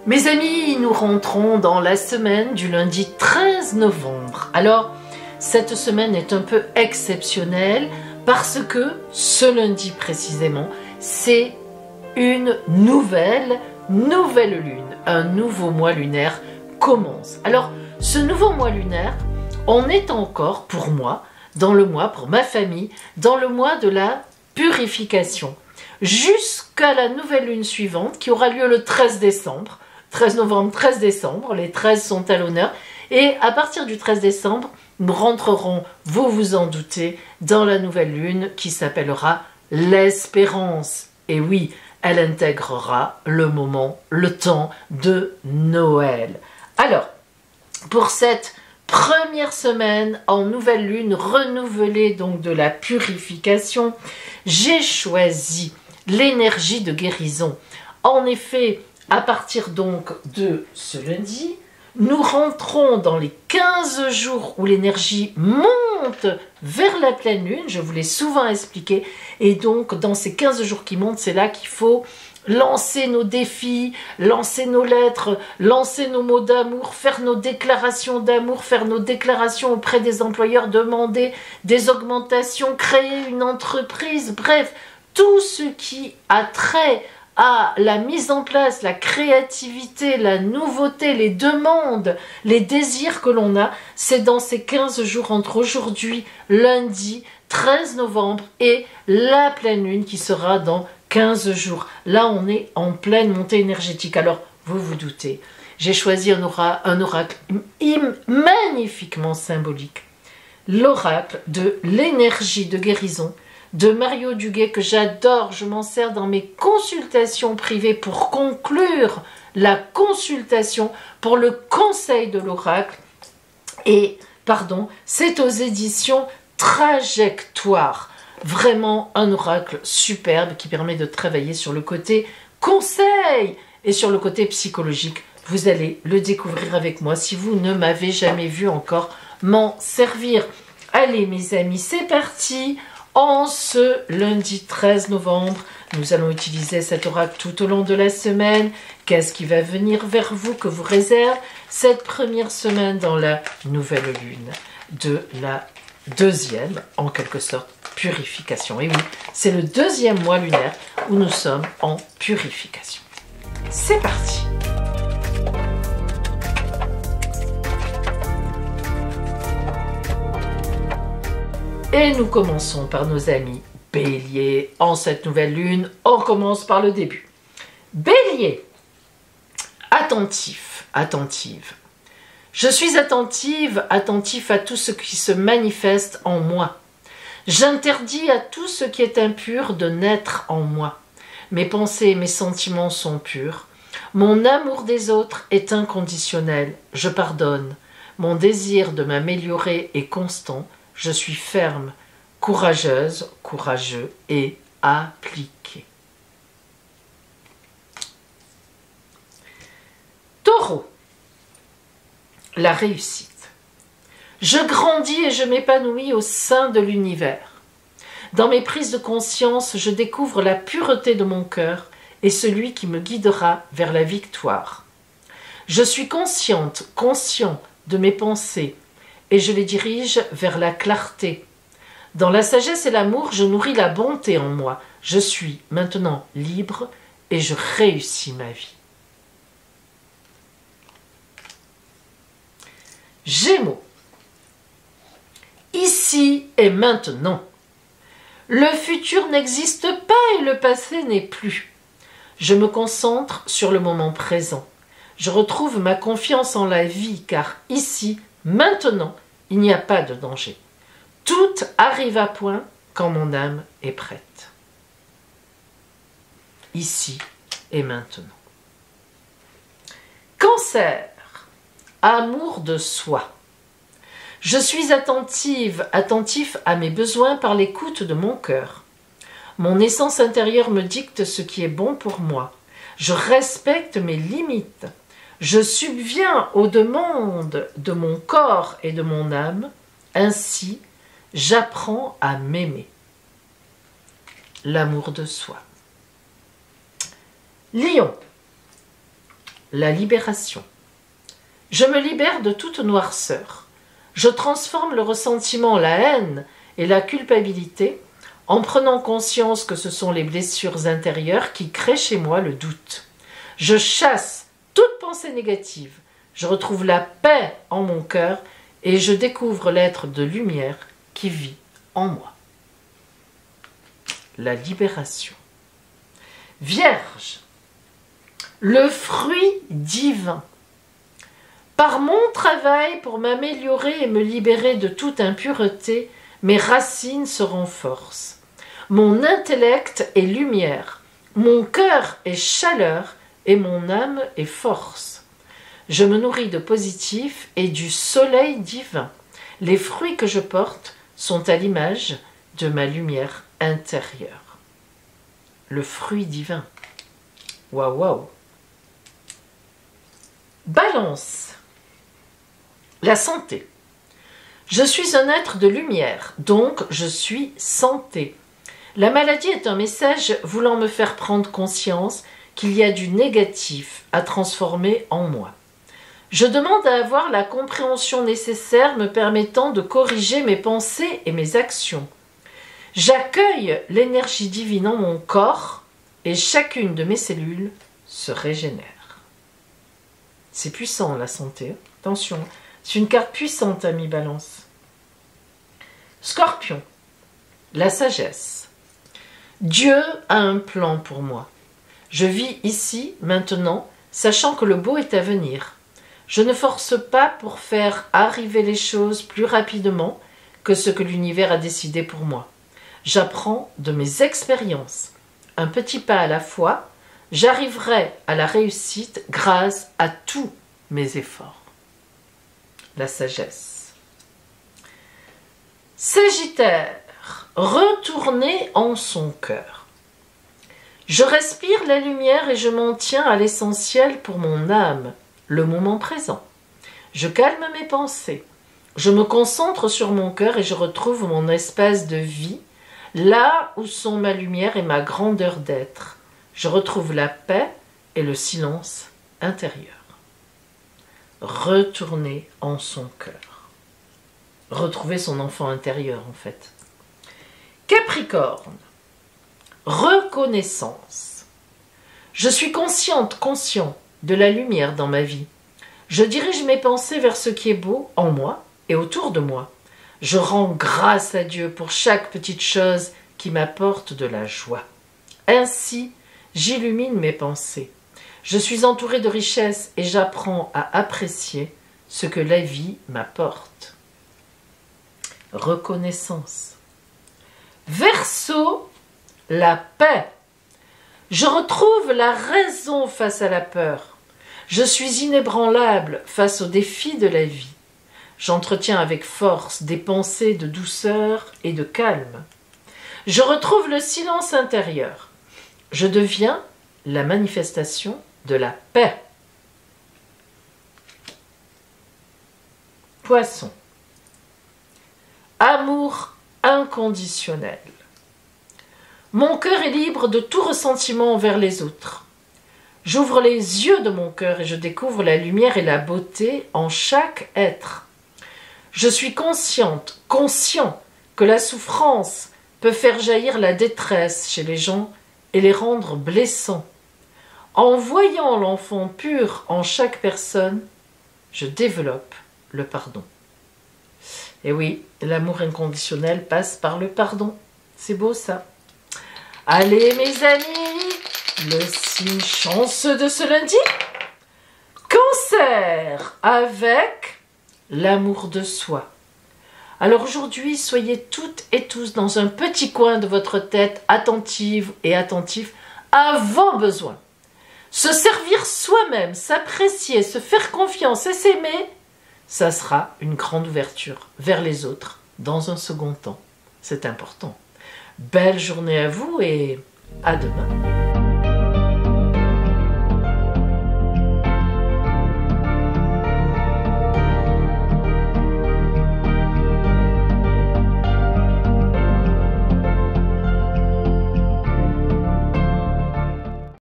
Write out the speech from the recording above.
Mes amis, nous rentrons dans la semaine du lundi 13 novembre. Alors, cette semaine est un peu exceptionnelle parce que ce lundi précisément, c'est une nouvelle lune. Un nouveau mois lunaire commence. Alors, ce nouveau mois lunaire, on est encore, pour moi, dans le mois, pour ma famille, dans le mois de la purification. Jusqu'à la nouvelle lune suivante qui aura lieu le 13 décembre. 13 novembre, 13 décembre, les 13 sont à l'honneur. Et à partir du 13 décembre, nous rentrerons, vous vous en doutez, dans la nouvelle lune qui s'appellera l'espérance. Et oui, elle intégrera le moment, le temps de Noël. Alors, pour cette première semaine en nouvelle lune renouvelée donc de la purification, j'ai choisi l'énergie de guérison. En effet, à partir donc de ce lundi, nous rentrons dans les 15 jours où l'énergie monte vers la pleine lune, je vous l'ai souvent expliqué, et donc dans ces 15 jours qui montent, c'est là qu'il faut lancer nos défis, lancer nos lettres, lancer nos mots d'amour, faire nos déclarations d'amour, faire nos déclarations auprès des employeurs, demander des augmentations, créer une entreprise, bref, tout ce qui a trait à la mise en place, la créativité, la nouveauté, les demandes, les désirs que l'on a, c'est dans ces 15 jours entre aujourd'hui, lundi 13 novembre et la pleine lune qui sera dans 15 jours. Là, on est en pleine montée énergétique. Alors, vous vous doutez, j'ai choisi un oracle magnifiquement symbolique. L'oracle de l'énergie de guérison de Mario Duguay que j'adore, je m'en sers dans mes consultations privées pour conclure la consultation pour le conseil de l'oracle. Et, pardon, c'est aux éditions Trajectoire. Vraiment un oracle superbe qui permet de travailler sur le côté conseil et sur le côté psychologique. Vous allez le découvrir avec moi si vous ne m'avez jamais vu encore m'en servir. Allez mes amis, c'est parti. En ce lundi 13 novembre, nous allons utiliser cet oracle tout au long de la semaine. Qu'est-ce qui va venir vers vous, que vous réserve cette première semaine dans la nouvelle lune de la deuxième, en quelque sorte, purification. Et oui, c'est le deuxième mois lunaire où nous sommes en purification. C'est parti! Et nous commençons par nos amis Bélier. En cette nouvelle lune, on commence par le début. Bélier, attentif, attentive. Je suis attentive, attentif à tout ce qui se manifeste en moi. J'interdis à tout ce qui est impur de naître en moi. Mes pensées et mes sentiments sont purs. Mon amour des autres est inconditionnel. Je pardonne. Mon désir de m'améliorer est constant. Je suis ferme, courageuse, courageux et appliqué. Taureau, la réussite. Je grandis et je m'épanouis au sein de l'univers. Dans mes prises de conscience, je découvre la pureté de mon cœur et celui qui me guidera vers la victoire. Je suis conscient de mes pensées, et je les dirige vers la clarté. Dans la sagesse et l'amour, je nourris la bonté en moi. Je suis maintenant libre et je réussis ma vie. Gémeaux. Ici et maintenant. Le futur n'existe pas et le passé n'est plus. Je me concentre sur le moment présent. Je retrouve ma confiance en la vie car ici, maintenant, il n'y a pas de danger. Tout arrive à point quand mon âme est prête. Ici et maintenant. Cancer, amour de soi. Je suis attentif à mes besoins par l'écoute de mon cœur. Mon essence intérieure me dicte ce qui est bon pour moi. Je respecte mes limites. Je subviens aux demandes de mon corps et de mon âme. Ainsi, j'apprends à m'aimer. L'amour de soi. Lion. la libération. Je me libère de toute noirceur. Je transforme le ressentiment, la haine et la culpabilité en prenant conscience que ce sont les blessures intérieures qui créent chez moi le doute. Je chasse toute pensée négative. Je retrouve la paix en mon cœur et je découvre l'être de lumière qui vit en moi. La libération. Vierge, le fruit divin. Par mon travail pour m'améliorer et me libérer de toute impureté, mes racines se renforcent. Mon intellect est lumière, mon cœur est chaleur et mon âme est force. Je me nourris de positif et du soleil divin. Les fruits que je porte sont à l'image de ma lumière intérieure. Le fruit divin. Waouh, waouh. Balance. La santé. Je suis un être de lumière, donc je suis santé. La maladie est un message voulant me faire prendre conscience qu'il y a du négatif à transformer en moi. Je demande à avoir la compréhension nécessaire me permettant de corriger mes pensées et mes actions. J'accueille l'énergie divine en mon corps et chacune de mes cellules se régénère. C'est puissant la santé, attention. C'est une carte puissante, ami Balance. Scorpion, la sagesse. Dieu a un plan pour moi. Je vis ici, maintenant, sachant que le beau est à venir. Je ne force pas pour faire arriver les choses plus rapidement que ce que l'univers a décidé pour moi. J'apprends de mes expériences. Un petit pas à la fois, j'arriverai à la réussite grâce à tous mes efforts. La sagesse. Sagittaire, retournez en son cœur. Je respire la lumière et je m'en tiens à l'essentiel pour mon âme, le moment présent. Je calme mes pensées. Je me concentre sur mon cœur et je retrouve mon espace de vie, là où sont ma lumière et ma grandeur d'être. Je retrouve la paix et le silence intérieur. Retourner en son cœur. Retrouver son enfant intérieur, en fait. Capricorne. Reconnaissance. Je suis conscient de la lumière dans ma vie. Je dirige mes pensées vers ce qui est beau en moi et autour de moi. Je rends grâce à Dieu pour chaque petite chose qui m'apporte de la joie. Ainsi, j'illumine mes pensées. Je suis entouré de richesses et j'apprends à apprécier ce que la vie m'apporte. Reconnaissance. Verseau, la paix. Je retrouve la raison face à la peur. Je suis inébranlable face aux défis de la vie. J'entretiens avec force des pensées de douceur et de calme. Je retrouve le silence intérieur. Je deviens la manifestation de la paix. Poisson. Amour inconditionnel. Mon cœur est libre de tout ressentiment envers les autres. J'ouvre les yeux de mon cœur et je découvre la lumière et la beauté en chaque être. Je suis conscient que la souffrance peut faire jaillir la détresse chez les gens et les rendre blessants. En voyant l'enfant pur en chaque personne, je développe le pardon. Et oui, l'amour inconditionnel passe par le pardon. C'est beau ça. Allez mes amis, le signe chanceux de ce lundi, Cancer, avec l'amour de soi. Alors aujourd'hui, soyez toutes et tous dans un petit coin de votre tête, attentive et attentifs à vos besoins. Se servir soi-même, s'apprécier, se faire confiance et s'aimer, ça sera une grande ouverture vers les autres dans un second temps. C'est important. Belle journée à vous et à demain.